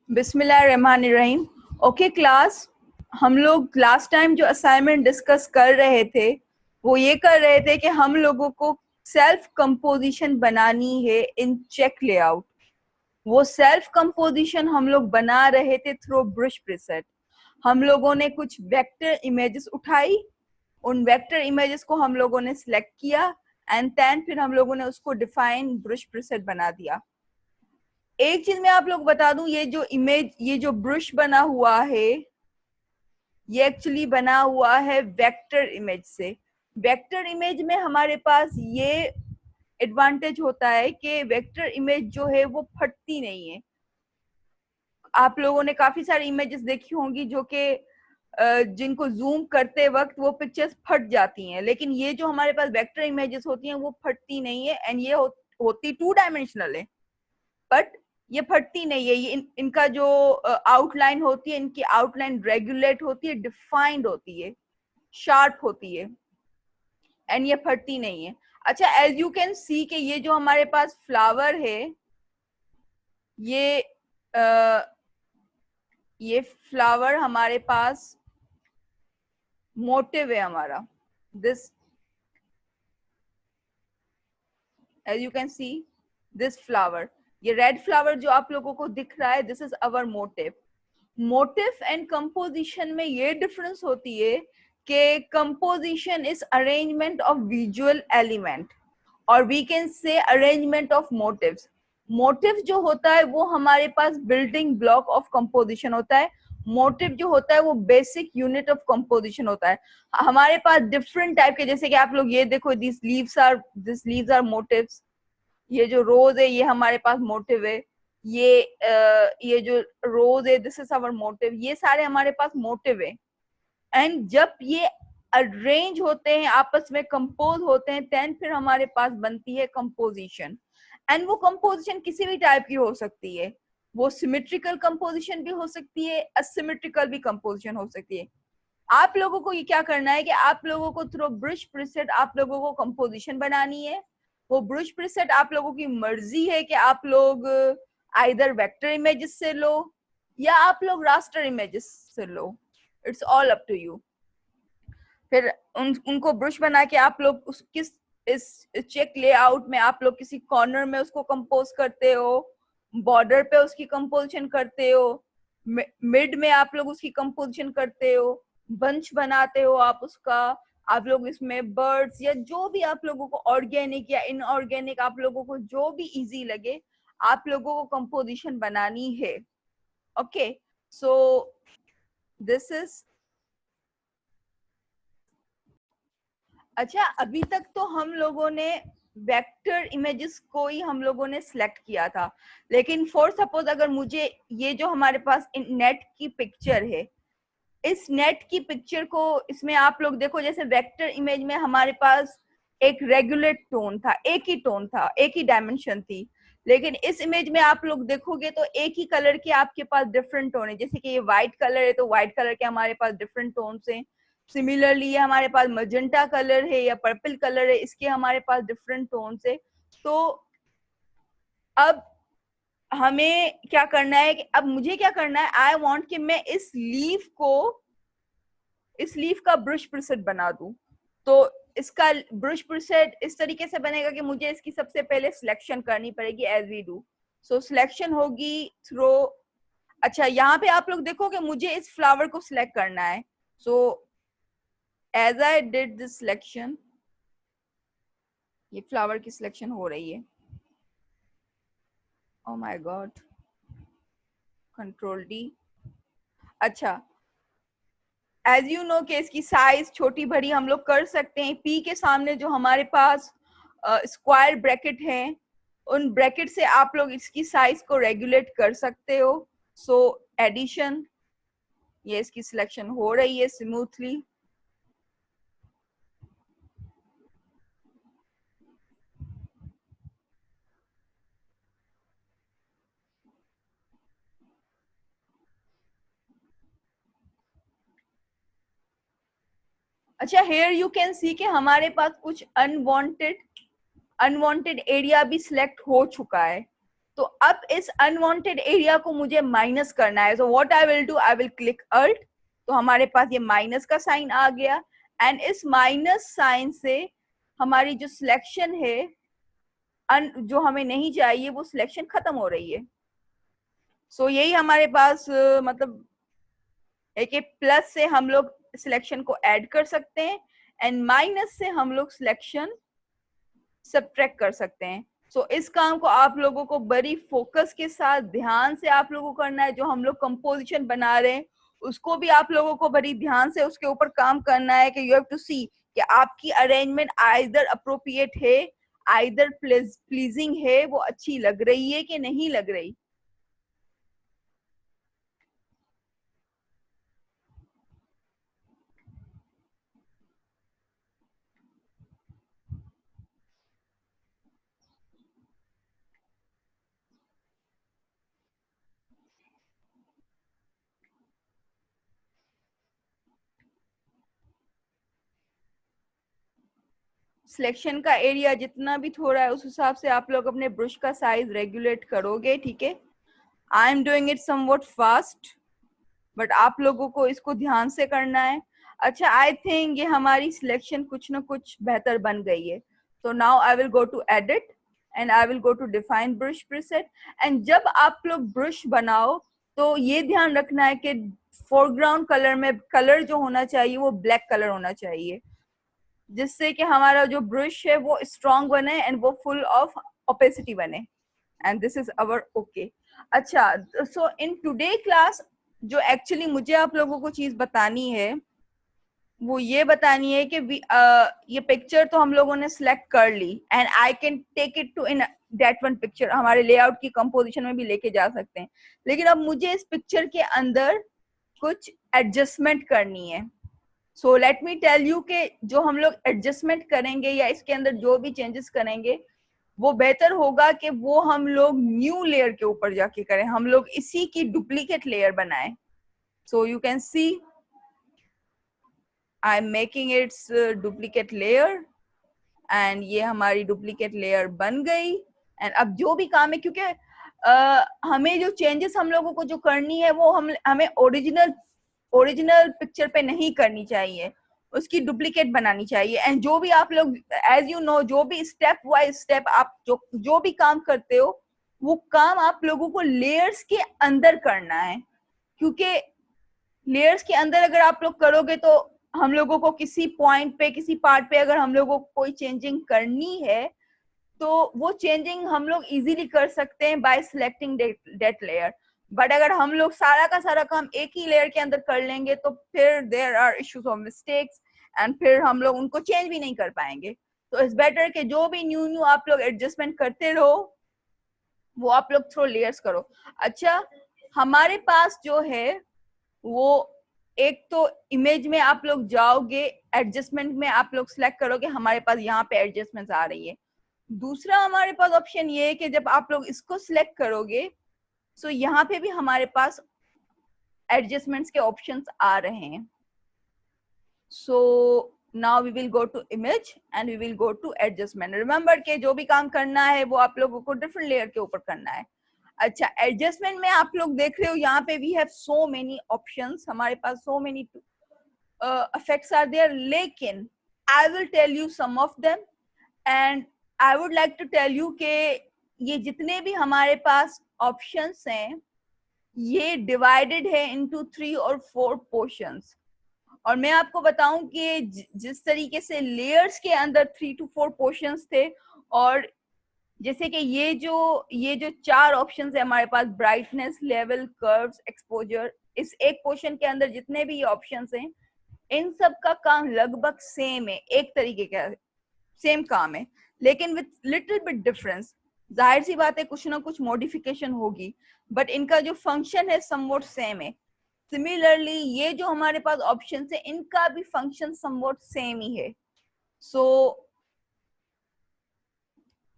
बिस्मिल्लाहिर्रहमानिर्रहीम। Okay class, हम लोग लास्ट टाइम जो असाइनमेंट डिस्कस कर रहे थे वो ये कर रहे थे कि हम लोगों को सेल्फ कंपोजिशन बनानी है इन चेक लेआउट। वो सेल्फ कंपोजिशन हम लोग बना रहे थे थ्रू ब्रश प्रीसेट। हम लोगों ने कुछ वेक्टर इमेजेस उठाई, उन वेक्टर इमेजेस को हम लोगों ने सिलेक्ट किया एंड देन फिर हम लोगों ने उसको डिफाइन ब्रश प्रीसेट बना दिया। एक चीज मैं आप लोग बता दूं, ये जो इमेज, ये जो ब्रश बना हुआ है ये एक्चुअली बना हुआ है वेक्टर इमेज से। वेक्टर इमेज में हमारे पास ये एडवांटेज होता है कि वेक्टर इमेज जो है वो फटती नहीं है। आप लोगों ने काफी सारी इमेजेस देखी होंगी जो कि जिनको जूम करते वक्त वो पिक्चर्स फट जाती हैं, लेकिन ये जो हमारे पास वेक्टर इमेजेस होती हैं वो फटती नहीं है एंड ये होती 2 डायमेंशनल है, बट ये फटती नहीं है। ये इनका जो आउटलाइन होती है, इनकी आउटलाइन रेगुलेट होती है, डिफाइंड होती है, शार्प होती है एंड ये फटती नहीं है। अच्छा, एज यू कैन सी कि ये जो हमारे पास फ्लावर है, ये ये फ्लावर हमारे पास मोटिव है हमारा। This, as you can see this flower, ये रेड फ्लावर जो आप लोगों को दिख रहा है, this is our motive. Motive and composition में ये डिफरेंस होती है कि composition is arrangement of visual element और we can say arrangement of motives. Motive जो होता है वो हमारे पास बिल्डिंग ब्लॉक ऑफ कंपोजिशन होता है। मोटिव जो होता है वो बेसिक यूनिट ऑफ कंपोजिशन होता है। हमारे पास डिफरेंट टाइप के, जैसे कि आप लोग ये देखो, दिस लीव्स आर मोटिव्स। ये जो रोज है ये हमारे पास मोटिव है। ये जो रोज है, दिस इज आवर मोटिव। ये सारे हमारे पास मोटिव है एंड जब ये अरेंज होते हैं, आपस में कंपोज होते हैं, देन फिर हमारे पास बनती है कंपोजिशन। एंड वो कंपोजिशन किसी भी टाइप की हो सकती है। वो सिमेट्रिकल कंपोजिशन भी हो सकती है, असिमेट्रिकल भी कंपोजिशन हो सकती है। आप लोगों को ये क्या करना है कि आप लोगों को थ्रू ब्रश प्रीसेट आप लोगों को कंपोजिशन बनानी है। वो ब्रश प्रीसेट आप लोगों की मर्जी है कि आप लोग आइदर वेक्टर इमेजेस से लो या आप लोग रास्टर इमेजेस से लो। It's all up to you. फिर उनको ब्रश बना के आप लोग उस किस इस चेक लेआउट में आप लोग किसी कॉर्नर में उसको कंपोज करते हो, बॉर्डर पे उसकी कंपोजिशन करते हो, मिड में आप लोग उसकी कंपोजिशन करते हो, बंच बनाते हो आप उसका। आप लोग इसमें बर्ड्स या जो भी आप लोगों को ऑर्गेनिक या इनऑर्गेनिक, आप लोगों को जो भी इजी लगे, आप लोगों को कंपोजिशन बनानी है। Okay, so this is. अच्छा, अभी तक तो हम लोगों ने वेक्टर इमेजेस को ही हम लोगों ने सिलेक्ट किया था, लेकिन फॉर सपोज अगर मुझे ये जो हमारे पास नेट की पिक्चर है, इस नेट की पिक्चर को, इसमें आप लोग देखो, जैसे वेक्टर इमेज में हमारे पास एक रेगुलर टोन था, एक ही टोन था, एक ही डायमेंशन थी, लेकिन इस इमेज में आप लोग देखोगे तो एक ही कलर के आपके पास डिफरेंट टोन है। जैसे कि ये व्हाइट कलर है तो व्हाइट कलर के हमारे पास डिफरेंट टोन्स हैं। सिमिलरली ये हमारे पास मजेंटा कलर है या पर्पल कलर है, इसके हमारे पास डिफरेंट टोन्स है। तो अब हमें क्या करना है कि अब मुझे क्या करना है, आई वांट कि मैं इस लीफ का ब्रश प्रीसेट बना दूं। तो इसका ब्रश प्रीसेट इस तरीके से बनेगा कि मुझे इसकी सबसे पहले सिलेक्शन करनी पड़ेगी as we do. So selection होगी थ्रू, अच्छा यहाँ पे आप लोग देखो कि मुझे इस फ्लावर को सिलेक्ट करना है। So as I did this selection, ये फ्लावर की सिलेक्शन हो रही है। Oh my God, control D. अच्छा, एज यू नो कि इसकी साइज छोटी बड़ी हम लोग कर सकते हैं। पी के सामने जो हमारे पास स्क्वायर ब्रैकेट है, उन ब्रैकेट से आप लोग इसकी साइज को रेगुलेट कर सकते हो। सो एडिशन, ये इसकी सिलेक्शन हो रही है स्मूथली। अच्छा, हेयर यू कैन सी कि हमारे पास कुछ अनवांटेड एरिया भी सिलेक्ट हो चुका है। तो अब इस अनवांटेड एरिया को मुझे माइनस करना है. So what I will do, I will click alt. तो हमारे पास ये माइनस का साइन आ गया एंड इस माइनस साइन से हमारी जो सिलेक्शन है जो हमें नहीं चाहिए वो सिलेक्शन खत्म हो रही है. सो यही हमारे पास मतलब एक प्लस से हम लोग सिलेक्शन को ऐड कर सकते हैं एंड माइनस से हम लोग सिलेक्शन सब्ट्रैक्ट कर सकते हैं. सो इस काम को आप लोगों को बड़ी फोकस के साथ ध्यान से आप लोगों को करना है. जो हम लोग कंपोजिशन बना रहे हैं उसको भी आप लोगों को बड़ी ध्यान से उसके ऊपर काम करना है कि यू हैव टू सी कि आपकी अरेंजमेंट आइदर अप्रोप्रिएट है, आइदर प्लीजिंग है, वो अच्छी लग रही है कि नहीं लग रही. सिलेक्शन का एरिया जितना भी थोड़ा है उस हिसाब से आप लोग अपने ब्रश का साइज रेगुलेट करोगे. ठीक है, I am doing it somewhat fast but आप लोगों को इसको ध्यान से करना है. अच्छा, आई थिंक ये हमारी सिलेक्शन कुछ ना कुछ बेहतर बन गई है. तो now I will go to edit and I will go to define brush preset. And जब आप लोग ब्रश बनाओ तो ये ध्यान रखना है कि फोरग्राउंड कलर में कलर जो होना चाहिए वो ब्लैक कलर होना चाहिए, जिससे कि हमारा जो ब्रश है वो स्ट्रॉन्ग बने एंड वो फुल ऑफ ओपेसिटी बने. And this is our okay. अच्छा, सो इन टुडे क्लास जो एक्चुअली मुझे आप लोगों को चीज बतानी है वो ये बतानी है कि ये पिक्चर तो हम लोगों ने सिलेक्ट कर ली and I can take it to in that one picture, हमारे लेआउट की कंपोजिशन में भी लेके जा सकते हैं. लेकिन अब मुझे इस पिक्चर के अंदर कुछ एडजस्टमेंट करनी है. So let me tell you कि जो हम लोग एडजस्टमेंट करेंगे या इसके अंदर जो भी चेंजेस करेंगे वो बेहतर होगा कि वो हम लोग न्यू लेयर के ऊपर जाके करें, हम लोग इसी की डुप्लीकेट लेयर बनाएं. So you can C I am making it's duplicate layer and ये हमारी डुप्लीकेट लेयर बन गई. एंड अब जो भी काम है, क्योंकि हमें जो चेंजेस हम लोगों को जो करनी है वो हमें ओरिजिनल पिक्चर पे नहीं करनी चाहिए, उसकी डुप्लीकेट बनानी चाहिए. एंड जो भी आप लोग एज यू नो जो भी स्टेप वाइज स्टेप आप जो भी काम करते हो वो काम आप लोगों को लेयर्स के अंदर करना है. क्योंकि लेयर्स के अंदर अगर आप लोग करोगे तो हम लोगों को किसी पॉइंट पे किसी पार्ट पे अगर हम लोगों को कोई चेंजिंग करनी है तो वो चेंजिंग हम लोग इजीली कर सकते हैं bye selecting that layer. But अगर हम लोग सारा का सारा काम एक ही लेयर के अंदर कर लेंगे तो फिर there are issues of mistakes and फिर हम लोग उनको चेंज भी नहीं कर पाएंगे. तो इट्स बेटर कि जो भी न्यू आप लोग एडजस्टमेंट करते रहो वो आप लोग थ्रू लेयर्स करो. अच्छा, हमारे पास जो है वो एक तो इमेज में आप लोग जाओगे, एडजस्टमेंट में आप लोग सिलेक्ट करोगे, हमारे पास यहाँ पे एडजस्टमेंट आ रही है. दूसरा हमारे पास ऑप्शन ये है कि जब आप लोग इसको सिलेक्ट करोगे तो यहाँ पे भी हमारे पास एडजस्टमेंट्स के ऑप्शंस आ रहे हैं. So now we will go to image and we will go to adjustment. Remember के जो भी काम करना है वो आप लोगों को डिफरेंट लेयर के ऊपर करना है. अच्छा, एडजस्टमेंट में आप लोग देख रहे हो यहाँ पे we have so many options, हमारे पास so many effects are there, लेकिन I will tell you some of them and I would like to tell you कि ये जितने भी हमारे पास ऑप्शंस हैं ये डिवाइडेड है इनटू 3 और 4 पोर्शंस. और मैं आपको बताऊं कि जिस तरीके से लेयर्स के अंदर 3 to 4 पोर्शंस थे और जैसे कि ये जो 4 ऑप्शंस है हमारे पास, ब्राइटनेस, लेवल, कर्व्स, एक्सपोजर, इस एक पोर्शन के अंदर जितने भी ऑप्शंस हैं इन सब का काम लगभग सेम है, एक तरीके का सेम काम है, लेकिन विथ लिटिल बिट डिफरेंस. जाहिर सी बात है कुछ ना कुछ मॉडिफिकेशन होगी बट इनका जो फंक्शन है समवॉट सेम है. सिमिलरली ये जो हमारे पास ऑप्शन है इनका भी फंक्शन समवॉट सेम ही है. सो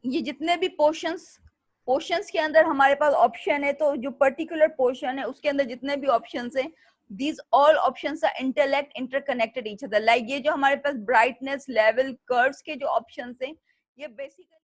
ये जितने भी पोर्शंस के अंदर हमारे पास ऑप्शन है तो जो पर्टिकुलर पोर्शन है उसके अंदर जितने भी ऑप्शंस हैं these all options are interconnected each other. like ये जो हमारे पास ब्राइटनेस, लेवल, कर्व्स के जो ऑप्शंस हैं ये बेसिकली